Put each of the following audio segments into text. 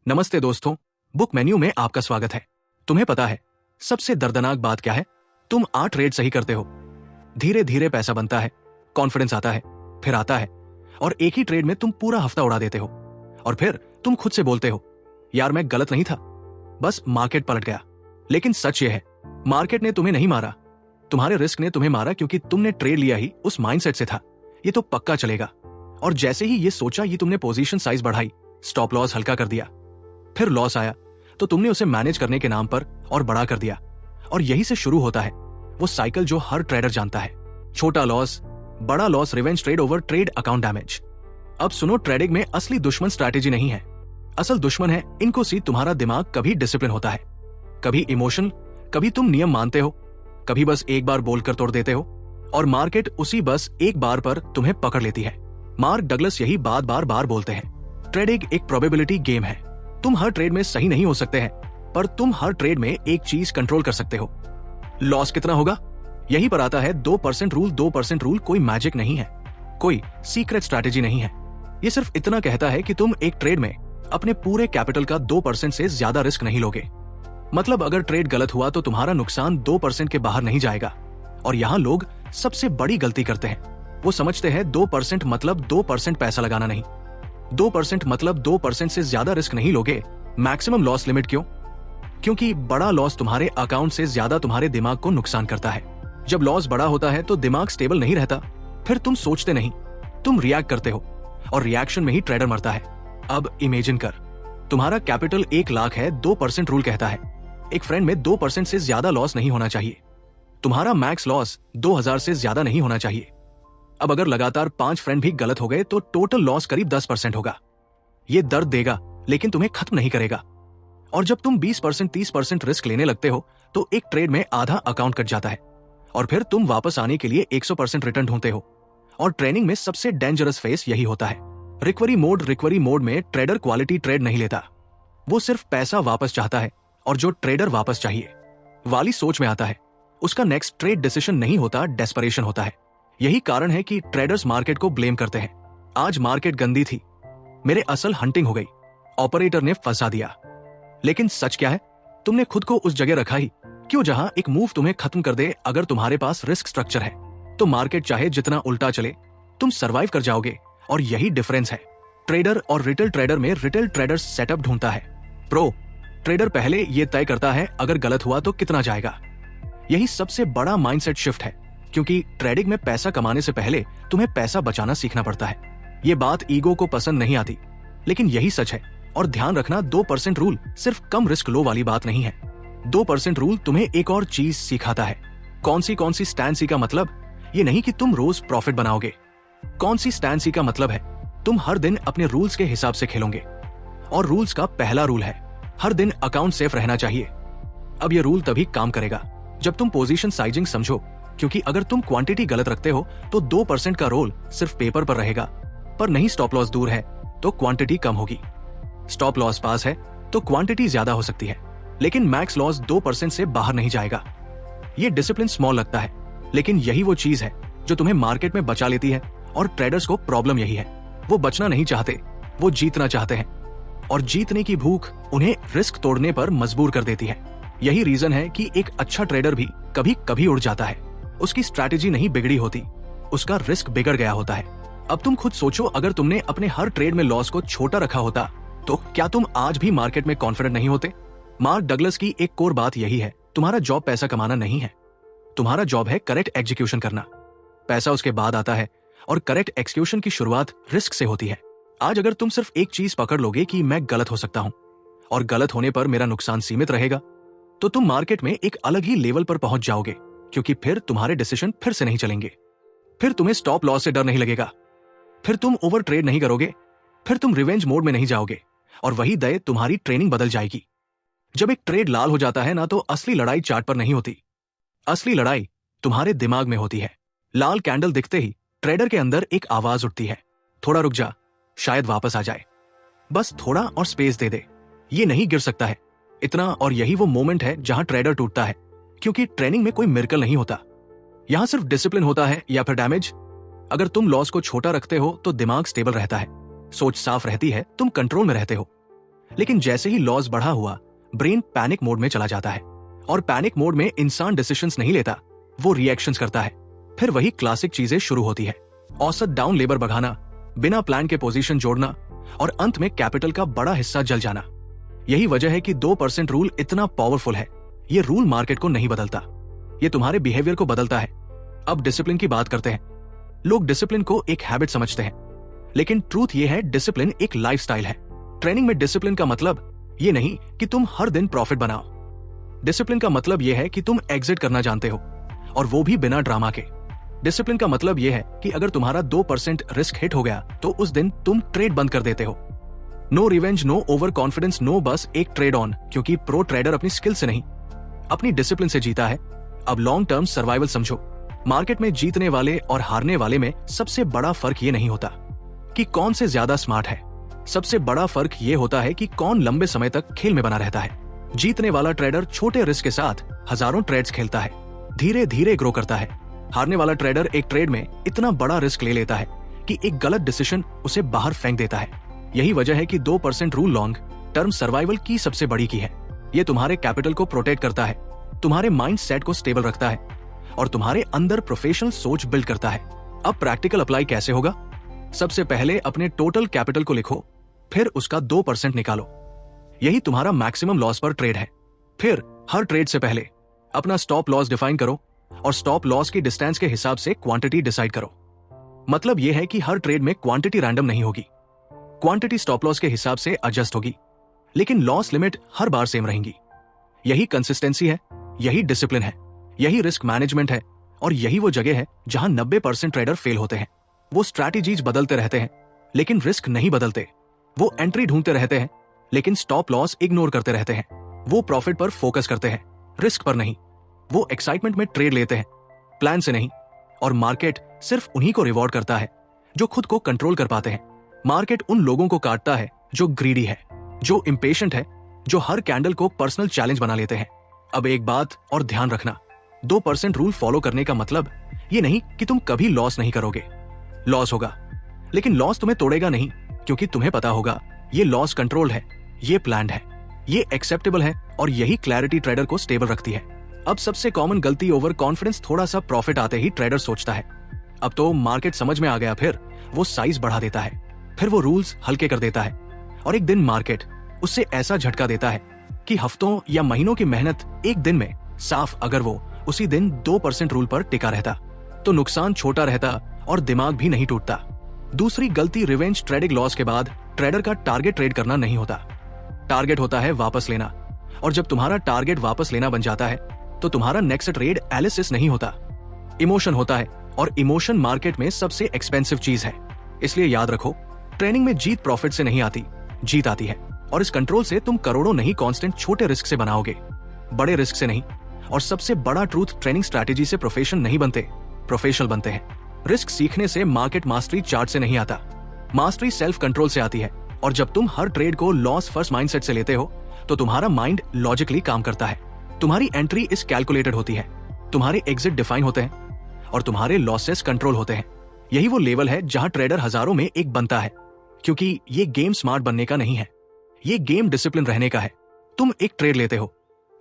नमस्ते दोस्तों, book menu में आपका स्वागत है। तुम्हें पता है सबसे दर्दनाक बात क्या है? तुम 8 ट्रेड सही करते हो, धीरे धीरे पैसा बनता है, कॉन्फिडेंस आता है, फिर आता है और एक ही ट्रेड में तुम पूरा हफ्ता उड़ा देते हो और फिर तुम खुद से बोलते हो यार मैं गलत नहीं था, बस मार्केट पलट गया। लेकिन सच ये है, मार्केट ने तुम्हें नहीं मारा, तुम्हारे रिस्क ने तुम्हें मारा, क्योंकि तुमने ट्रेड लिया ही उस माइंडसेट से था ये तो पक्का चलेगा। और जैसे ही ये सोचा ये तुमने पोजीशन साइज बढ़ाई, स्टॉप लॉस हल्का कर दिया, फिर लॉस आया तो तुमने उसे मैनेज करने के नाम पर और बड़ा कर दिया। और यही से शुरू होता है वो साइकिल जो हर ट्रेडर जानता है, छोटा लॉस, बड़ा loss, revenge trade over trade account damage. अब सुनो, ट्रेडिंग में असली दुश्मन स्ट्रैटेजी नहीं है, असल दुश्मन है इनको सी तुम्हारा दिमाग। कभी डिसिप्लिन होता है, कभी इमोशन, कभी तुम नियम मानते हो, कभी बस एक बार बोलकर तोड़ देते हो और मार्केट उसी बस एक बार पर तुम्हें पकड़ लेती है। मार्क डगलस यही बात बार बार बोलते हैं, ट्रेडिंग एक प्रोबेबिलिटी गेम है। तुम हर ट्रेड में सही नहीं हो सकते हैं, पर तुम हर ट्रेड में एक चीज कंट्रोल कर सकते हो, लॉस कितना होगा। यहीं पर आता है 2% रूल। 2% रूल कोई मैजिक नहीं है, कोई सीक्रेट स्ट्रैटेजी नहीं है। ये सिर्फ इतना कहता है कि तुम एक ट्रेड में अपने पूरे कैपिटल का 2% से ज्यादा रिस्क नहीं लोगे। मतलब अगर ट्रेड गलत हुआ तो तुम्हारा नुकसान 2% के बाहर नहीं जाएगा। और यहाँ लोग सबसे बड़ी गलती करते हैं, वो समझते हैं 2% मतलब 2% पैसा लगाना नहीं, 2% मतलब 2% से ज्यादा रिस्क नहीं लोगे। मैक्सिमम लॉस लिमिट क्यों? क्योंकि बड़ा लॉस तुम्हारे अकाउंट से ज्यादा तुम्हारे दिमाग को नुकसान करता है। जब लॉस बड़ा होता है तो दिमाग स्टेबल नहीं रहता, फिर तुम सोचते नहीं, तुम रिएक्ट करते हो और रिएक्शन में ही ट्रेडर मरता है। अब इमेजिन कर, तुम्हारा कैपिटल 1 लाख है, 2% रूल कहता है एक फ्रेंड में 2% से ज्यादा लॉस नहीं होना चाहिए। तुम्हारा मैक्स लॉस 2000 से ज्यादा नहीं होना चाहिए। अब अगर लगातार 5 फ्रेंड भी गलत हो गए तो टोटल लॉस करीब 10% होगा। ये दर्द देगा लेकिन तुम्हें खत्म नहीं करेगा। और जब तुम 20% 30% रिस्क लेने लगते हो तो एक ट्रेड में आधा अकाउंट कट जाता है और फिर तुम वापस आने के लिए 100% रिटर्न ढूंढते हो। और ट्रेनिंग में सबसे डेंजरस फेस यही होता है, रिकवरी मोड। रिकवरी मोड में ट्रेडर क्वालिटी ट्रेड नहीं लेता, वो सिर्फ पैसा वापस चाहता है। और जो ट्रेडर वापस चाहिए वाली सोच में आता है, उसका नेक्स्ट ट्रेड डिसीजन नहीं होता, डेस्परेशन होता है। यही कारण है कि ट्रेडर्स मार्केट को ब्लेम करते हैं। आज मार्केट गंदी थी, मेरे असल हंटिंग हो गई, ऑपरेटर ने फंसा दिया। लेकिन सच क्या है? तुमने खुद को उस जगह रखा ही क्यों जहां एक मूव तुम्हें खत्म कर दे। अगर तुम्हारे पास रिस्क स्ट्रक्चर है तो मार्केट चाहे जितना उल्टा चले तुम सरवाइव कर जाओगे। और यही डिफरेंस है ट्रेडर और रिटेल ट्रेडर में। रिटेल ट्रेडर सेटअप ढूंढता है, प्रो ट्रेडर पहले ये तय करता है अगर गलत हुआ तो कितना जाएगा। यही सबसे बड़ा माइंडसेट शिफ्ट है, क्योंकि ट्रेडिंग में पैसा कमाने से पहले तुम्हें पैसा बचाना सीखना पड़ता है। ये बात ईगो को पसंद नहीं आती, लेकिन यही सच है। और ध्यान रखना, 2% रूल सिर्फ कम रिस्क लो वाली बात नहीं है। 2% रूल तुम्हें एक और चीज सिखाता है। कौन सी स्टैंड सी का मतलब ये नहीं कि तुम रोज प्रॉफिट बनाओगे। कौन सी स्टैंड सी का मतलब है तुम हर दिन अपने रूल्स के हिसाब से खेलोगे। और रूल्स का पहला रूल है हर दिन अकाउंट सेफ रहना चाहिए। अब ये रूल तभी काम करेगा जब तुम पोजीशन साइजिंग समझो, क्योंकि अगर तुम क्वांटिटी गलत रखते हो तो 2% का रोल सिर्फ पेपर पर रहेगा, पर नहीं स्टॉप लॉस दूर है तो क्वांटिटी कम होगी। स्टॉप लॉस पास है तो क्वांटिटी ज्यादा हो सकती है, लेकिन मैक्स लॉस 2% से बाहर नहीं जाएगा। ये डिसिप्लिन स्मॉल लगता है, लेकिन यही वो चीज है जो तुम्हें मार्केट में बचा लेती है। और ट्रेडर्स को प्रॉब्लम यही है, वो बचना नहीं चाहते, वो जीतना चाहते हैं। और जीतने की भूख उन्हें रिस्क तोड़ने पर मजबूर कर देती है। यही रीजन है कि एक अच्छा ट्रेडर भी कभी कभी उड़ जाता है। उसकी स्ट्रैटेजी नहीं बिगड़ी होती, उसका रिस्क बिगड़ गया होता है। अब तुम खुद सोचो, अगर तुमने अपने हर ट्रेड में लॉस को छोटा रखा होता तो क्या तुम आज भी मार्केट में कॉन्फिडेंट नहीं होते? मार्क डगलस की एक कोर बात यही है, तुम्हारा जॉब पैसा कमाना नहीं है, तुम्हारा जॉब है करेक्ट एग्जीक्यूशन करना। पैसा उसके बाद आता है और करेक्ट एग्जीक्यूशन की शुरुआत रिस्क से होती है। आज अगर तुम सिर्फ एक चीज पकड़ लोगे कि मैं गलत हो सकता हूं और गलत होने पर मेरा नुकसान सीमित रहेगा, तो तुम मार्केट में एक अलग ही लेवल पर पहुंच जाओगे। क्योंकि फिर तुम्हारे डिसीजन फिर से नहीं चलेंगे, फिर तुम्हें स्टॉप लॉस से डर नहीं लगेगा, फिर तुम ओवर ट्रेड नहीं करोगे, फिर तुम रिवेंज मोड में नहीं जाओगे। और वही दय तुम्हारी ट्रेनिंग बदल जाएगी। जब एक ट्रेड लाल हो जाता है ना, तो असली लड़ाई चार्ट पर नहीं होती, असली लड़ाई तुम्हारे दिमाग में होती है। लाल कैंडल दिखते ही ट्रेडर के अंदर एक आवाज उठती है, थोड़ा रुक जा, शायद वापस आ जाए, बस थोड़ा और स्पेस दे दे, ये नहीं गिर सकता है इतना। और यही वो मोमेंट है जहां ट्रेडर टूटता है, क्योंकि ट्रेनिंग में कोई मिरेकल नहीं होता, यहां सिर्फ डिसिप्लिन होता है या फिर डैमेज। अगर तुम लॉस को छोटा रखते हो तो दिमाग स्टेबल रहता है, सोच साफ रहती है, तुम कंट्रोल में रहते हो। लेकिन जैसे ही लॉस बढ़ा हुआ, ब्रेन पैनिक मोड में चला जाता है, और पैनिक मोड में इंसान डिसीजंस नहीं लेता, वो रिएक्शंस करता है। फिर वही क्लासिक चीजें शुरू होती है, औसत डाउन लेबर बढ़ाना, बिना प्लान के पोजीशन जोड़ना, और अंत में कैपिटल का बड़ा हिस्सा जल जाना। यही वजह है कि 2% रूल इतना पावरफुल है। ये रूल मार्केट को नहीं बदलता, ये तुम्हारे बिहेवियर को बदलता है। अब डिसिप्लिन की बात करते हैं। लोग डिसिप्लिन को एक हैबिट समझते हैं, लेकिन ट्रूथ ये है डिसिप्लिन एक लाइफस्टाइल है। ट्रेनिंग में डिसिप्लिन का मतलब ये नहीं कि तुम हर दिन प्रॉफिट बनाओ। डिसिप्लिन का मतलब ये है कि तुम एग्जिट करना जानते हो, और वो भी बिना ड्रामा के। डिसिप्लिन का मतलब ये है कि अगर तुम्हारा 2% रिस्क हिट हो गया तो उस दिन तुम ट्रेड बंद कर देते हो। No revenge, no over confidence, no बस एक ट्रेड ऑन, क्योंकि प्रो ट्रेडर अपनी स्किल से नहीं, अपनी डिसिप्लिन से जीता है। अब लॉन्ग टर्म सर्वाइवल समझो। मार्केट में जीतने वाले और हारने वाले में सबसे बड़ा फर्क ये नहीं होता कि कौन से ज्यादा स्मार्ट है। सबसे बड़ा फर्क ये होता है कि कौन लंबे समय तक खेल में बना रहता है। जीतने वाला ट्रेडर छोटे रिस्क के साथ हजारों ट्रेड्स खेलता है, धीरे धीरे ग्रो करता है। हारने वाला ट्रेडर एक ट्रेड में इतना बड़ा रिस्क ले लेता है कि एक गलत डिसीजन उसे बाहर फेंक देता है। यही वजह है कि 2% रूल लॉन्ग टर्म सर्वाइवल की सबसे बड़ी की है। ये तुम्हारे कैपिटल को प्रोटेक्ट करता है, तुम्हारे माइंड सेट को स्टेबल रखता है, और तुम्हारे अंदर प्रोफेशनल सोच बिल्ड करता है। अब प्रैक्टिकल अप्लाई कैसे होगा? सबसे पहले अपने टोटल कैपिटल को लिखो, फिर उसका 2% निकालो। यही तुम्हारा मैक्सिमम लॉस पर ट्रेड है। फिर हर ट्रेड से पहले अपना स्टॉप लॉस डिफाइन करो, और स्टॉप लॉस की डिस्टेंस के हिसाब से क्वांटिटी डिसाइड करो। मतलब यह है कि हर ट्रेड में क्वांटिटी रैंडम नहीं होगी, क्वांटिटी स्टॉप लॉस के हिसाब से एडजस्ट होगी, लेकिन लॉस लिमिट हर बार सेम रहेंगी। यही कंसिस्टेंसी है, यही डिसिप्लिन है, यही रिस्क मैनेजमेंट है, और यही वो जगह है जहां 90% ट्रेडर फेल होते हैं। वो स्ट्रैटेजीज बदलते रहते हैं, लेकिन रिस्क नहीं बदलते। वो एंट्री ढूंढते रहते हैं, लेकिन स्टॉप लॉस इग्नोर करते रहते हैं। वो प्रॉफिट पर फोकस करते हैं, रिस्क पर नहीं। वो एक्साइटमेंट में ट्रेड लेते हैं, प्लान से नहीं। और मार्केट सिर्फ उन्हीं को रिवॉर्ड करता है जो खुद को कंट्रोल कर पाते हैं। मार्केट उन लोगों को काटता है जो ग्रीडी है, जो इम्पेशेंट है, जो हर कैंडल को पर्सनल चैलेंज बना लेते हैं। अब एक बात और ध्यान रखना, 2% रूल फॉलो करने का मतलब ये नहीं कि तुम कभी लॉस नहीं करोगे। लॉस होगा, लेकिन लॉस तुम्हें तोड़ेगा नहीं, क्योंकि तुम्हें पता होगा ये लॉस कंट्रोल्ड है, ये प्लान्ड है, ये एक्सेप्टेबल है, और यही क्लैरिटी ट्रेडर को स्टेबल रखती है। अब सबसे कॉमन गलती ओवर कॉन्फिडेंस। थोड़ा सा प्रॉफिट आते ही ट्रेडर सोचता है अब तो मार्केट समझ में आ गया, फिर वो साइज बढ़ा देता है, फिर वो रूल्स हल्के कर देता है, और एक दिन मार्केट उससे ऐसा झटका देता है कि हफ्तों या महीनों की मेहनत एक दिन में साफ। अगर वो उसी दिन 2% रूल पर टिका रहता तो नुकसान छोटा रहता और दिमाग भी नहीं टूटता। दूसरी गलती, रिवेंज ट्रेडिंग। लॉस के बाद ट्रेडर का टारगेट ट्रेड करना नहीं होता, टारगेट होता है वापस लेना। और जब तुम्हारा टारगेट वापस लेना बन जाता है तो तुम्हारा नेक्स्ट ट्रेड एनालिसिस नहीं होता, इमोशन होता है, और इमोशन मार्केट में सबसे एक्सपेंसिव चीज है। इसलिए याद रखो, ट्रेनिंग में जीत प्रॉफिट से नहीं आती, जीत आती है। और इस कंट्रोल से तुम करोड़ों नहीं, कांस्टेंट छोटे रिस्क से बनाओगे, बड़े रिस्क से नहीं। और सबसे बड़ा ट्रूथ, ट्रेनिंग स्ट्रैटेजी से प्रोफेशन नहीं बनते, प्रोफेशनल बनते हैं। रिस्क सीखने से, मार्केट मास्टरी चार्ट से नहीं आता, मास्टरी सेल्फ कंट्रोल से आती है। और जब तुम हर ट्रेड को लॉस फर्स्ट माइंडसेट से लेते हो तो तुम्हारा माइंड लॉजिकली काम करता है। तुम्हारी एंट्री इस कैलकुलेटेड होती है, तुम्हारे एग्जिट डिफाइन होते हैं, और तुम्हारे लॉसेस कंट्रोल होते हैं। यही वो लेवल है जहां ट्रेडर हजारों में एक बनता है, क्योंकि ये गेम स्मार्ट बनने का नहीं है, ये गेम डिसिप्लिन रहने का है। तुम एक ट्रेड लेते हो,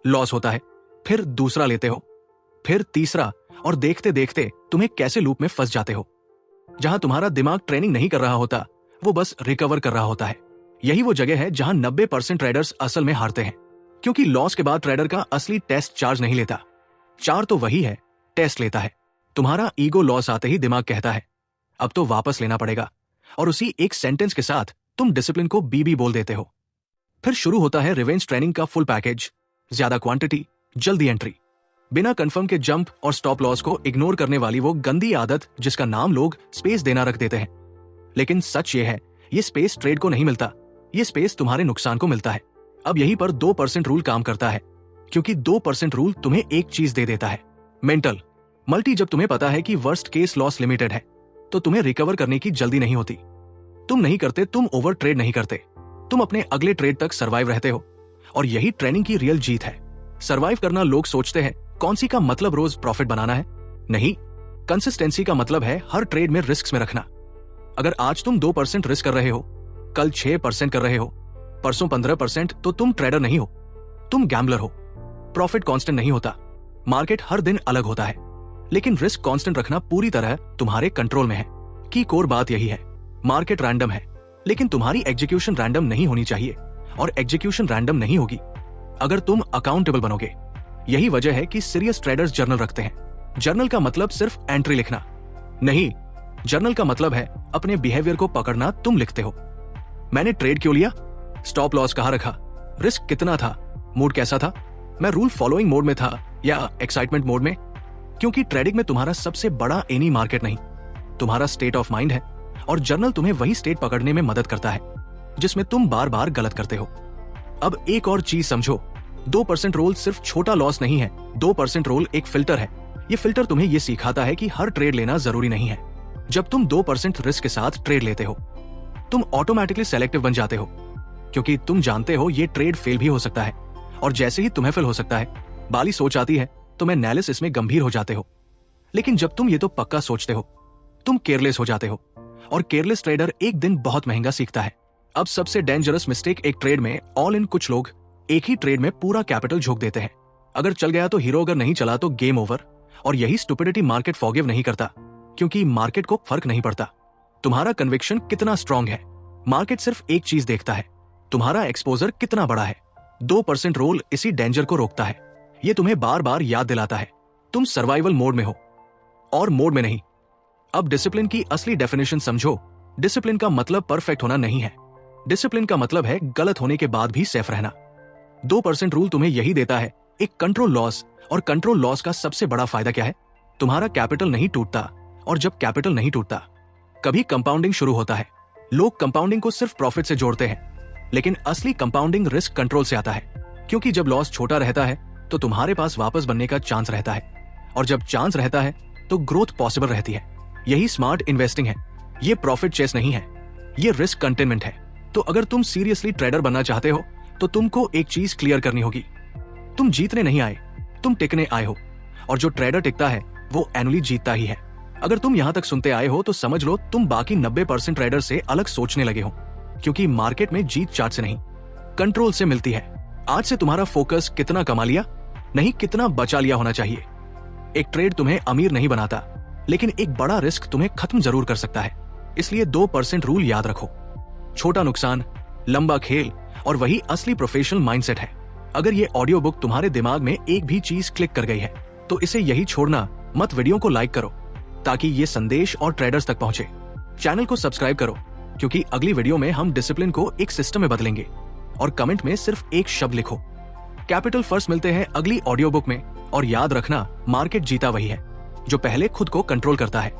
लॉस होता है, फिर दूसरा लेते हो, फिर तीसरा, और देखते देखते तुम्हें कैसे लूप में फंस जाते हो जहां तुम्हारा दिमाग ट्रेनिंग नहीं कर रहा होता, वो बस रिकवर कर रहा होता है। यही वो जगह है जहां 90% ट्रेडर्स असल में हारते हैं, क्योंकि लॉस के बाद ट्रेडर का असली टेस्ट चार्ज नहीं लेता। चार्ज तो वही है, टेस्ट लेता है। तुम्हारा ईगो लॉस आते ही दिमाग कहता है अब तो वापस लेना पड़ेगा, और उसी एक सेंटेंस के साथ तुम डिसिप्लिन को बीबी बोल देते हो। फिर शुरू होता है रिवेंज ट्रेनिंग का फुल पैकेज, ज्यादा क्वांटिटी, जल्दी एंट्री, बिना कंफर्म के जंप, और स्टॉप लॉस को इग्नोर करने वाली वो गंदी आदत जिसका नाम लोग स्पेस देना रख देते हैं। लेकिन सच ये है, ये स्पेस ट्रेड को नहीं मिलता, ये स्पेस तुम्हारे नुकसान को मिलता है। अब यहीं पर 2% रूल काम करता है, क्योंकि 2% रूल तुम्हें एक चीज दे देता है, मेंटल मल्टी। जब तुम्हें पता है कि वर्स्ट केस लॉस लिमिटेड है तो तुम्हें रिकवर करने की जल्दी नहीं होती। तुम नहीं करते, तुम ओवर ट्रेड नहीं करते, तुम अपने अगले ट्रेड तक सर्वाइव रहते हो। और यही ट्रेनिंग की रियल जीत है। सर्वाइव करना, लोग सोचते हैं कौन सी का मतलब रोज प्रॉफिट बनाना है। नहीं, कंसिस्टेंसी का मतलब है हर ट्रेड में रिस्क में रखना। अगर आज तुम 2% रिस्क कर रहे हो, कल 6% कर रहे हो, परसों 15%, तो तुम ट्रेडर नहीं हो, तुम गैम्बलर हो। प्रॉफिट कांस्टेंट नहीं होता, मार्केट हर दिन अलग होता है, लेकिन रिस्क कांस्टेंट रखना पूरी तरह तुम्हारे कंट्रोल में है। की कोर बात यही है, मार्केट रैंडम है, लेकिन तुम्हारी एग्जीक्यूशन रैंडम नहीं होनी चाहिए, और एग्जीक्यूशन रैंडम नहीं होगी अगर तुम अकाउंटेबल बनोगे। यही वजह है कि सीरियस ट्रेडर्स जर्नल रखते हैं। जर्नल का मतलब सिर्फ एंट्री लिखना नहीं, जर्नल का मतलब है अपने बिहेवियर को पकड़ना। तुम लिखते हो, मैंने ट्रेड क्यों लिया, स्टॉप लॉस कहां रखा, रिस्क कितना था, मूड कैसा था, मैं रूल फॉलोइंग मोड में था या एक्साइटमेंट मोड में। क्योंकि ट्रेडिंग में तुम्हारा सबसे बड़ा एनी मार्केट नहीं, तुम्हारा स्टेट ऑफ माइंड है, और जर्नल तुम्हें वही स्टेट पकड़ने में मदद करता है जिसमें तुम बार बार गलत करते हो। अब एक और चीज समझो, 2% रोल सिर्फ छोटा लॉस नहीं है, 2% रोल एक फिल्टर है। ये फिल्टर तुम्हें ये सिखाता है कि हर ट्रेड लेना जरूरी नहीं है। जब तुम 2% रिस्क के साथ ट्रेड लेते हो, तुम ऑटोमेटिकली सेलेक्टिव बन जाते हो, क्योंकि तुम जानते हो ये ट्रेड फेल भी हो सकता है, और जैसे ही तुम्हें फेल हो सकता है, बाली सोच आती है, तुम एनालिसिस में गंभीर हो जाते हो। लेकिन जब तुम ये तो पक्का सोचते हो, तुम केयरलेस हो जाते हो, और केयरलेस ट्रेडर एक दिन बहुत महंगा सीखता है। अब सबसे डेंजरस मिस्टेक एक ट्रेड में ऑल इन। कुछ लोग एक ही ट्रेड में पूरा कैपिटल झोंक देते हैं। अगर चल गया तो हीरो, अगर नहीं चला तो गेम ओवर। और यही स्टुपिडिटी मार्केट फॉरगिव नहीं करता, क्योंकि मार्केट को फर्क नहीं पड़ता तुम्हारा कन्विक्शन कितना स्ट्रांग है। मार्केट सिर्फ एक चीज देखता है, तुम्हारा एक्सपोजर कितना बड़ा है। 2% रोल इसी डेंजर को रोकता है। ये तुम्हें बार बार याद दिलाता है तुम सर्वाइवल मोड में हो और मोड में नहीं। अब डिसिप्लिन की असली डेफिनेशन समझो। डिसिप्लिन का मतलब परफेक्ट होना नहीं है, डिसिप्लिन का मतलब है गलत होने के बाद भी सेफ रहना। 2% रूल तुम्हें यही देता है, एक कंट्रोल लॉस। और कंट्रोल लॉस का सबसे बड़ा फायदा क्या है, तुम्हारा कैपिटल नहीं टूटता, और जब कैपिटल नहीं टूटता, कभी कंपाउंडिंग शुरू होता है। लोग कंपाउंडिंग को सिर्फ प्रॉफिट से जोड़ते हैं, लेकिन असली कंपाउंडिंग रिस्क कंट्रोल से आता है। क्योंकि जब लॉस छोटा रहता है तो तुम्हारे पास वापस बनने का चांस रहता है, और जब चांस रहता है तो ग्रोथ पॉसिबल रहती है। यही स्मार्ट इन्वेस्टिंग है। ये प्रॉफिट चेस नहीं है, ये रिस्क कंटेनमेंट है। तो अगर तुम सीरियसली ट्रेडर बनना चाहते हो तो तुमको एक चीज क्लियर करनी होगी, तुम जीतने नहीं आए, तुम टिकने आए हो। और जो ट्रेडर टिकता है वो एनुअली जीतता ही है। अगर तुम यहां तक सुनते आए हो तो समझ लो तुम बाकी 90% ट्रेडर से अलग सोचने लगे हो, क्योंकि मार्केट में जीत चार्ट से नहीं, कंट्रोल से मिलती है। आज से तुम्हारा फोकस कितना कमा लिया नहीं, कितना बचा लिया होना चाहिए। एक ट्रेड तुम्हें अमीर नहीं बनाता, लेकिन एक बड़ा रिस्क तुम्हें खत्म जरूर कर सकता है। इसलिए 2% रूल याद रखो, छोटा नुकसान, लंबा खेल, और वही असली प्रोफेशनल माइंडसेट है। अगर ये ऑडियो बुक तुम्हारे दिमाग में एक भी चीज क्लिक कर गई है तो इसे यही छोड़ना मत। वीडियो को लाइक करो ताकि ये संदेश और ट्रेडर्स तक पहुंचे। चैनल को सब्सक्राइब करो, क्योंकि अगली वीडियो में हम डिसिप्लिन को एक सिस्टम में बदलेंगे। और कमेंट में सिर्फ एक शब्द लिखो, कैपिटल फर्स्ट। मिलते हैं अगली ऑडियो बुक में, और याद रखना, मार्केट जीता वही है जो पहले खुद को कंट्रोल करता है।